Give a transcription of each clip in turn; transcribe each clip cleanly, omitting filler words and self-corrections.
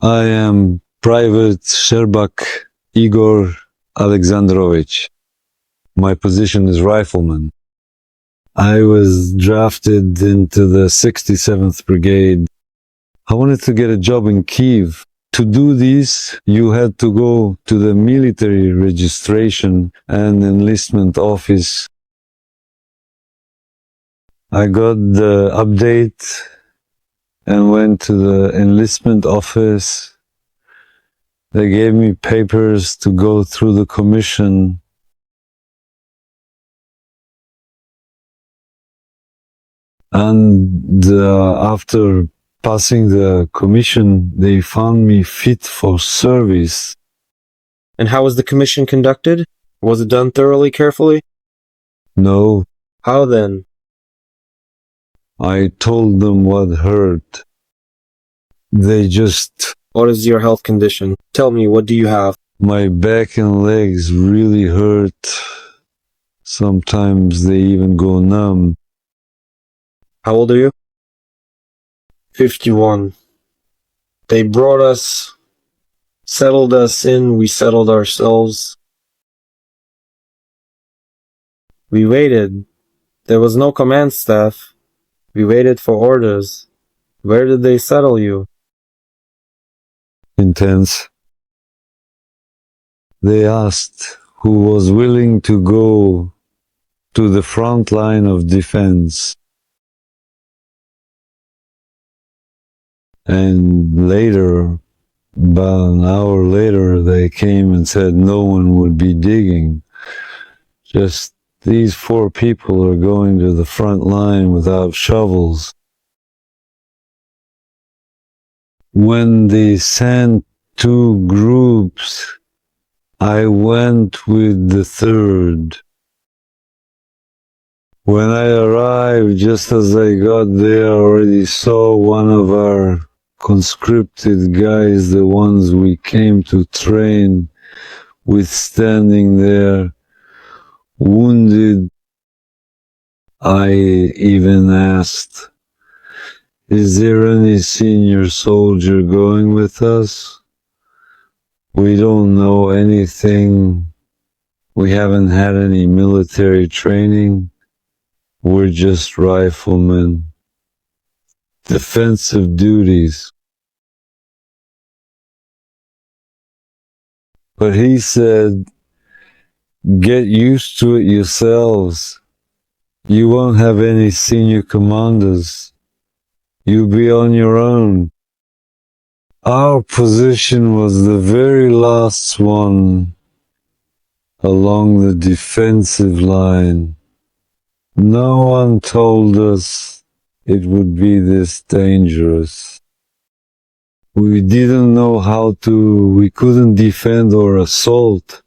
I am Private Sherbak Igor Alexandrovich. My position is rifleman. I was drafted into the 67th Brigade. I wanted to get a job in Kiev. To do this, you had to go to the military registration and enlistment office. I got the update and went to the enlistment office. They gave me papers to go through the commission. And after passing the commission, they found me fit for service. And how was the commission conducted? Was it done thoroughly, carefully? No, How then? I told them what hurt. They just... What is your health condition? Tell me, what do you have? My back and legs really hurt. Sometimes they even go numb. How old are you? 51. They brought us, settled us in, we settled ourselves. We waited. There was no command staff. We waited for orders. Where did they settle you? Intense. They asked who was willing to go to the front line of defense. And later, about an hour later, they came and said no one would be digging. Just these 4 people are going to the front line without shovels. When they sent 2 groups, I went with the 3rd. When I arrived, just as I got there, I already saw one of our conscripted guys, the ones we came to train, with standing there, wounded. I even asked, "Is there any senior soldier going with us? We don't know anything. We haven't had any military training. We're just riflemen. Defensive duties." But he said, "Get used to it yourselves. You won't have any senior commanders. You'll be on your own." Our position was the very last one along the defensive line. No one told us it would be this dangerous. We didn't know we couldn't defend or assault,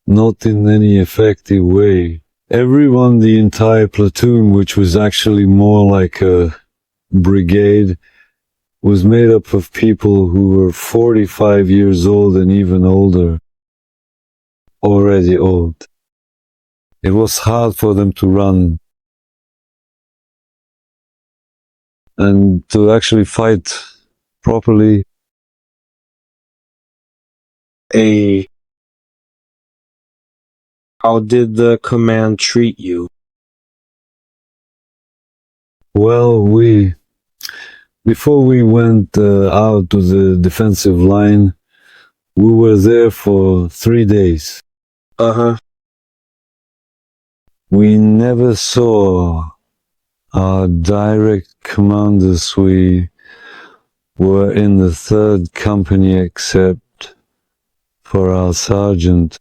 not in any effective way. Everyone, the entire platoon, which was actually more like a brigade, was made up of people who were 45 years old and even older. Already old. It was hard for them to run and to actually fight properly. How did the command treat you? Well, before we went out to the defensive line, we were there for 3 days. We never saw our direct commanders. We were in the 3rd company except for our sergeant.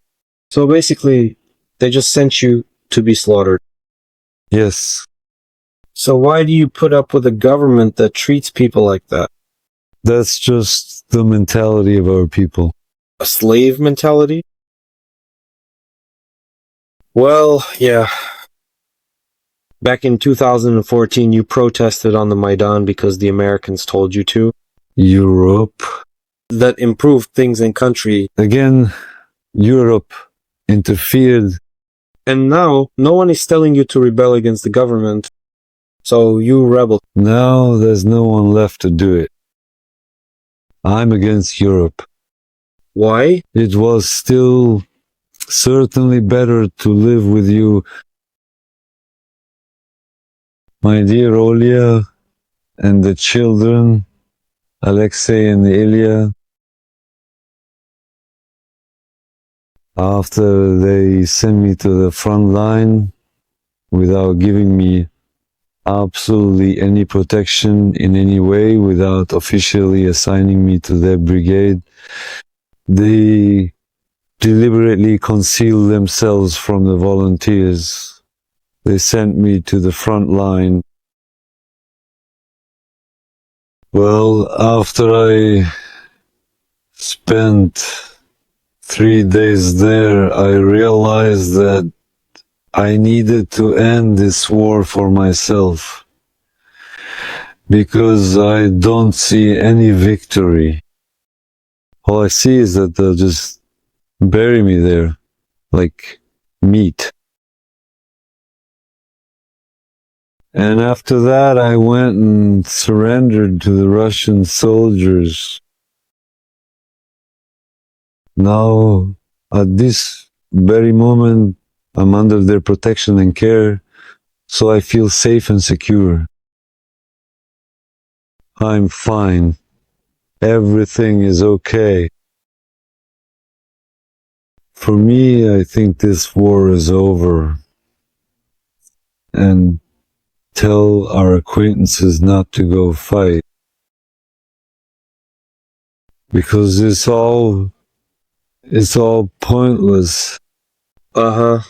So basically, they just sent you to be slaughtered. Yes. So why do you put up with a government that treats people like that? That's just the mentality of our people. A slave mentality? Well, yeah. Back in 2014, you protested on the Maidan because the Americans told you to. Europe. That improved things in country. Again, Europe interfered. And now, no one is telling you to rebel against the government. So you rebel. Now there's no one left to do it. I'm against Europe. Why? It was still certainly better to live with you, my dear Olia, and the children, Alexei and Ilya. After they sent me to the front line without giving me absolutely any protection in any way, without officially assigning me to their brigade, they deliberately concealed themselves from the volunteers. They sent me to the front line. Well, after I spent 3 days there, I realized that I needed to end this war for myself, because I don't see any victory. All I see is that they'll just bury me there like meat. And after that, I went and surrendered to the Russian soldiers. Now, at this very moment, I'm under their protection and care, so I feel safe and secure. I'm fine. Everything is okay. For me, I think this war is over. And tell our acquaintances not to go fight, because it's all pointless. Uh-huh.